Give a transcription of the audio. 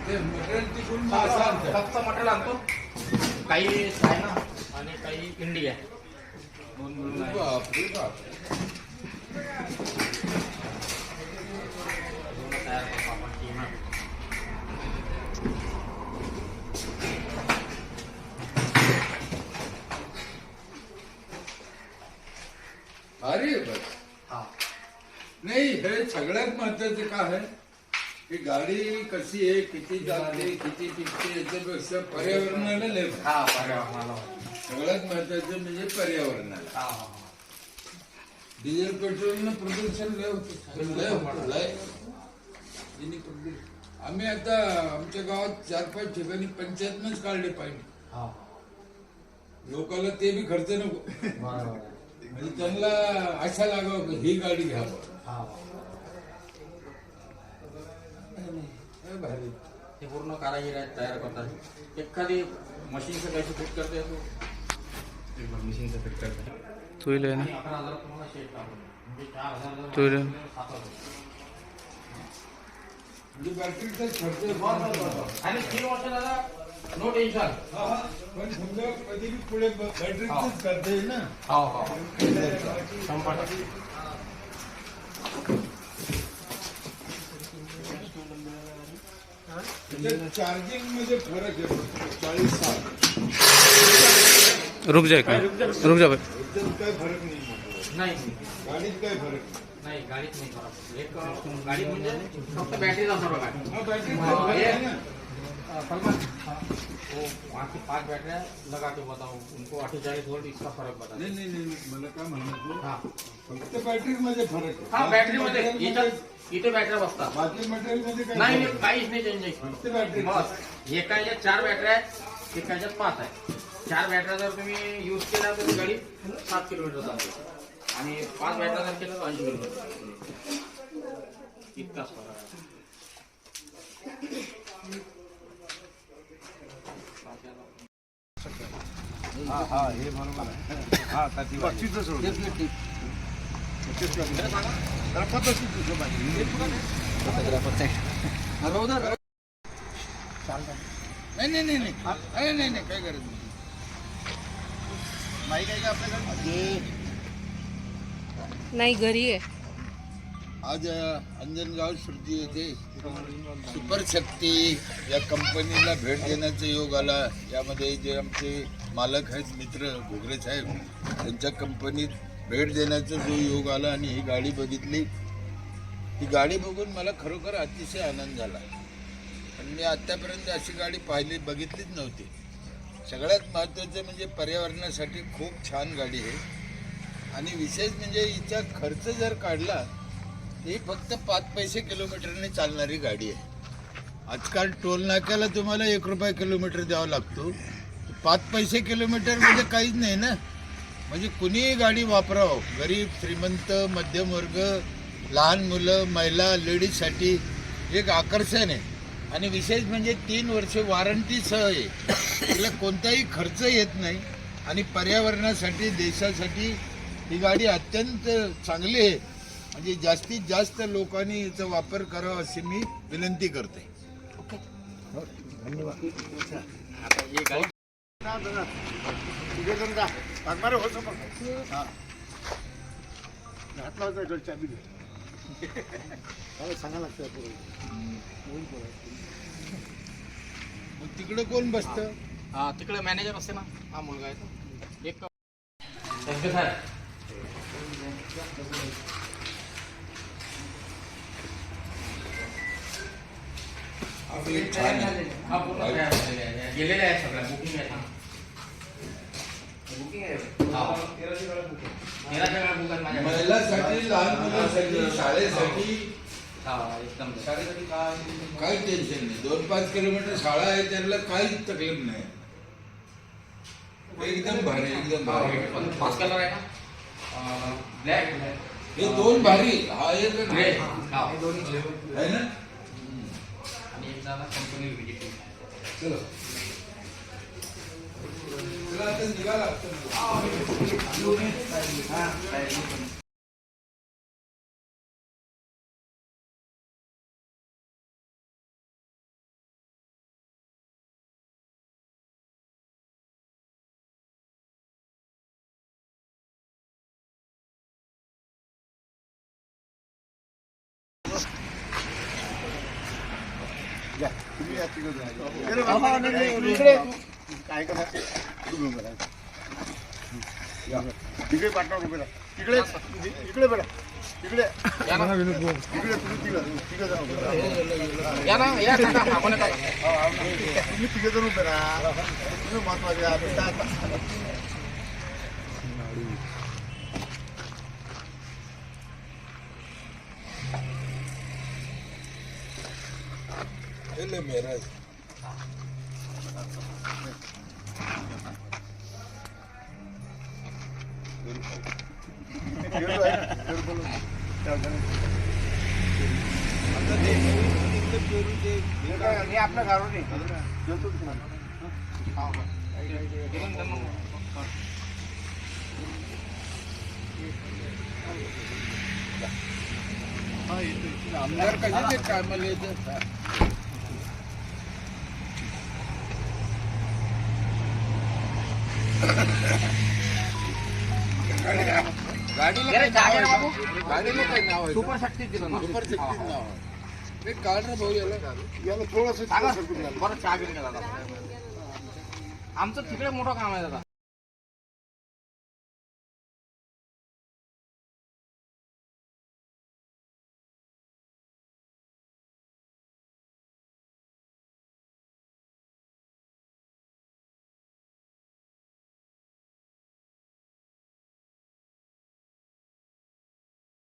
फक्त मटेरियल आणतो, काही चायना आणि काही इंडिया दोन मिळून तयार करतो आपण टीम. अरे बस हा नाही, हे सगळ्यात महत्वाचं काय आहे की गाडी कशी आहे, किती जाते, किती टिकते, याच्यापेक्षा पर्यावरणाला लय हा पर्यावरणाला सगळ्यात महत्वाचं म्हणजे पर्यावरणाला. हा डिझेल पेट्रोलनं प्रदूषण लय होतं, लय होतं, लय. आम्ही आता आमच्या गावात 4-5 ठिकाणी पंचायतनंच काढले पाहिजे. हा लोकांना ते बी खर्च नको, बरोबर. म्हणजे त्यांना आशा लागावं ही गाडी घ्यावं. हा भारी. ते पूर्ण कारागीर आहेत, तयार करतात. एखादी मशीनचं काही फिट करता येतो, मशीनचं फिट करता तुला आहे ना 11,000 तुम्हाला शेट टाकून म्हणजे 4,000 तुला 7,000 म्हणजे बॅटरीचाच खर्च आणि 3 वर्ष दादा नो टेन्शन. पण समजा कधी बी पुढे बॅटरीचंच करता येईल ना. हो हो 100%. चार्जिंग मध्ये फरक आहे 40-60. रुक जा एक मिनिट, रुक जा भाई. एकदम काय फरक नाही, नाही गाडीत काय फरक नाही गाडीत नाही फरक. एक गाडी म्हणजे फक्त बॅटरीचा फरक आहे. नाही. बॅटरी आहे ना. सलमान वो वहाँ की 5 बैटरियाँ लगा के बताओ उनको 48 वोल्ट इसका फरक बता. नाही नाही नाही, मला काय म्हणायचं हाँ फक्त बॅटरी मध्ये फरक आहे. हाँ बॅटरी मध्ये इथे बॅटऱ्या बसतात. बाकी मटेरियल मध्ये काय नाही फरक आहे? काहीच नाही चेंज आहे. फक्त बॅटरी. बस एका याच्यात 4 बॅटऱ्या आहेत, एका याच्यात 5 आहेत. 4 बॅटऱ्या जर तुम्ही यूज केल्या तर गाडी 7 किलोमीटर चालते आणि 5 बॅटऱ्या जर केल्या तर 80 किलोमीटर. इतकाच फरक आहे. हा हा हे बरोबर आहे. हा 25 सोड. नाही नाही नाही नाही नाही नाही काय गरज नाही. माहिती आहे का आपल्याकडे नाही घरी आहे. आज अंजनगाव श्रुती येथे सुपर शक्ती या कंपनीला भेट देण्याचा योग आला. यामध्ये जे आमचे मालक आहेत मित्र घोगरे साहेब, त्यांच्या कंपनीत भेट देण्याचा जो योग आला आणि ही गाडी बघितली. ही गाडी बघून मला खरोखर अतिशय आनंद झाला. आणि मी आत्तापर्यंत अशी गाडी बघितलीच नव्हती. सगळ्यात महत्त्वाचं म्हणजे पर्यावरणासाठी खूप छान गाडी आहे. आणि विशेष म्हणजे हिचा खर्च जर काढला ही फक्त 5 पैसे किलोमीटरने चालणारी गाडी आहे. आजकाल टोल नाक्याला तुम्हाला 1 रुपया किलोमीटर द्यावा लागतो. 5 पैसे किलोमीटर म्हणजे काहीच नाही ना. म्हणजे कुणीही गाडी वापरावं, गरीब श्रीमंत मध्यमवर्ग लहान मुलं महिला लेडीजसाठी एक आकर्षण आहे. आणि विशेष म्हणजे 3 वर्ष वॉरंटीसह आहे. तिला कोणताही खर्च येत नाही आणि पर्यावरणासाठी देशासाठी ही गाडी अत्यंत चांगली आहे. म्हणजे जास्तीत जास्त लोकांनी याचा वापर करावा अशी मी विनंती करते. धन्यवाद. आता ही गाडी मग तिकडे कोण बसतं? हा तिकडे मॅनेजर असते ना, हा मुलगा आहे तो. एक थँक्यू सर. हा पूर्ण तयार झालेले आहे, गेलेले आहे सगळ्या बुकिंग आहे. बुकिंग आहे 13 वेळा बुक आहे माझ्या. महिलांसाठी लहान मुलांसाठी शाळेसाठी हा एकदम शाळेसाठी काही टेन्शन नाही. 2-5 किलोमीटर शाळा आहे, त्यांना काहीच तकलीफ नाही. एकदम भारी, एकदम भारी. पण फास्ट कलर आहे ना, ब्लॅक हे 2 भारी. हा एक ग्रे आहे ना. आणि एक झाला कंपनी व्हिजिट. चलो चला आता निघाला. तिकडे पार्टनर उभे राहा. इकडे इकडे बेटा इकडे या ना इकडे तुम्ही तिघं जण उभे राहा. या ना या काका, आपण येतो. तुम्ही तिघं जण उभे राहा. तुम्ही महत्वाचे आहात. हे आपल्या घरावर आमदार कशाचे कामाला येतात? गाडीला अरे, जागे ना बाबू. गाडीला काय नाव आहे? सुपर शक्ती दिलं ना. सुपर शक्ती नाव आहे. ते काढ रे भाऊ याला. याला थोडंसं सांगा. बरं चहा घेऊन गेला दादा. आमचं तिकडे मोठं काम आहे दादा.